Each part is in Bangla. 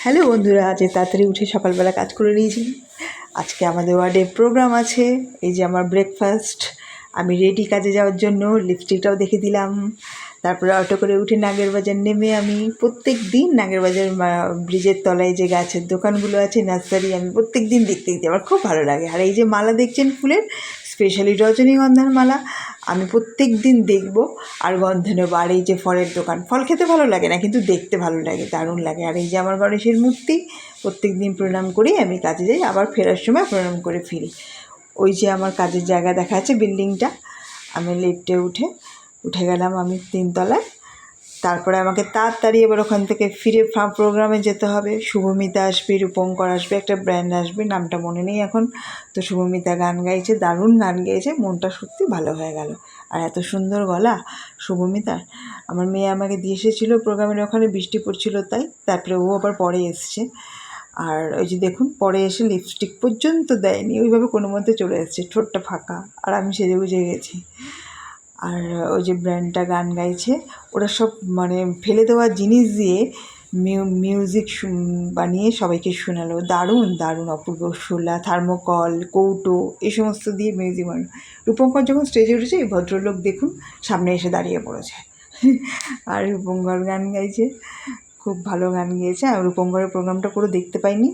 হ্যালো বন্ধুরা, আজ তাড়াতাড়ি উঠে সকালবেলা কাজ করে নিয়েছি। আজকে আমাদের ওয়ার্ডে প্রোগ্রাম আছে। এই যে আমার ব্রেকফাস্ট, আমি রেডি কাজে যাওয়ার জন্য। লিপস্টিকটাও দেখে দিলাম। তারপরে অটো করে উঠে নাগেরবাজার নেমে আমি প্রত্যেক দিন নাগেরবাজার ব্রিজের তলায় যে গাছের দোকানগুলো আছে, নার্সারি, আমি প্রত্যেক দিন দেখতে আমার খুব ভালো লাগে। আর এই যে মালা দেখছেন ফুলের, স্পেশালি রজনীগন্ধার মালা, আমি প্রত্যেক দিন দেখব আর গন্ধ নেব। আর এই যে ফলের দোকান, ফল খেতে ভালো লাগে না কিন্তু দেখতে ভালো লাগে, দারুণ লাগে। আর এই যে আমার গণেশের মূর্তি, প্রত্যেক দিন প্রণাম করেই আমি কাজে যাই, আবার ফেরার সময় প্রণাম করে ফিরি। ওই যে আমার কাজের জায়গা দেখা যাচ্ছে, বিল্ডিংটা, আমি লিফটে উঠে গেলাম আমি 3 তলায়। তারপরে আমাকে তাড়াতাড়ি এবার ওখান থেকে ফিরে প্রোগ্রামে যেতে হবে। শুভমিতা আসবে, রূপঙ্কর আসবে, একটা ব্র্যান্ড আসবে, নামটা মনে নেই এখন। তো শুভমিতা গান গাইছে, দারুণ গান গেয়েছে, মনটা সত্যি ভালো হয়ে গেল। আর এত সুন্দর গলা শুভমিতার। আমার মেয়ে আমাকে দিয়ে এসেছিলো প্রোগ্রামের ওখানে, বৃষ্টি পড়ছিল তাই, তারপরে ও আবার পরে এসছে। আর ওই যে দেখুন, পরে এসে লিপস্টিক পর্যন্ত দেয়নি, ওইভাবে কোনো মতে চলে এসছে, ঠোঁটটা ফাঁকা, আর আমি সেজে গুজে গেছি। আর ওই যে ব্র্যান্ডটা গান গাইছে, ওরা সব মানে ফেলে দেওয়া জিনিস দিয়ে মিউজিক বানিয়ে সবাইকে শোনালো, দারুণ দারুণ অপূর্ব। শোলা, থার্মোকল, কৌটো, এই সমস্ত দিয়ে মিউজিক বানালো। রূপঙ্কর যখন স্টেজে উঠেছে, এই ভদ্রলোক দেখুন সামনে এসে দাঁড়িয়ে পড়েছে। আর রূপঙ্কর গান গাইছে, খুব ভালো গান গেয়েছে। আর রূপঙ্করের প্রোগ্রামটা পুরো দেখতে পাইনি,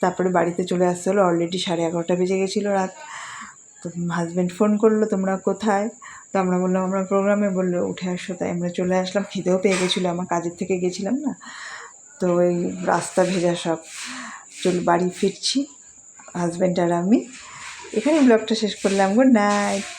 তারপরে বাড়িতে চলে আসতে হলো। অলরেডি 11:30 বেজে গেছিলো রাত। তো হাজব্যান্ড ফোন করলো, তোমরা কোথায়? তো আমরা বললাম আমরা প্রোগ্রামে। বললো উঠে আসো, তাই আমরা চলে আসলাম। খিদেও পেয়ে গেছিলো, আমার কাজের থেকে গেছিলাম না তো, এই রাস্তা ভেজা সব। বাড়ি ফিরছি হাজব্যান্ড আর আমি। এখানেই ব্লগটা শেষ করলাম। Good night.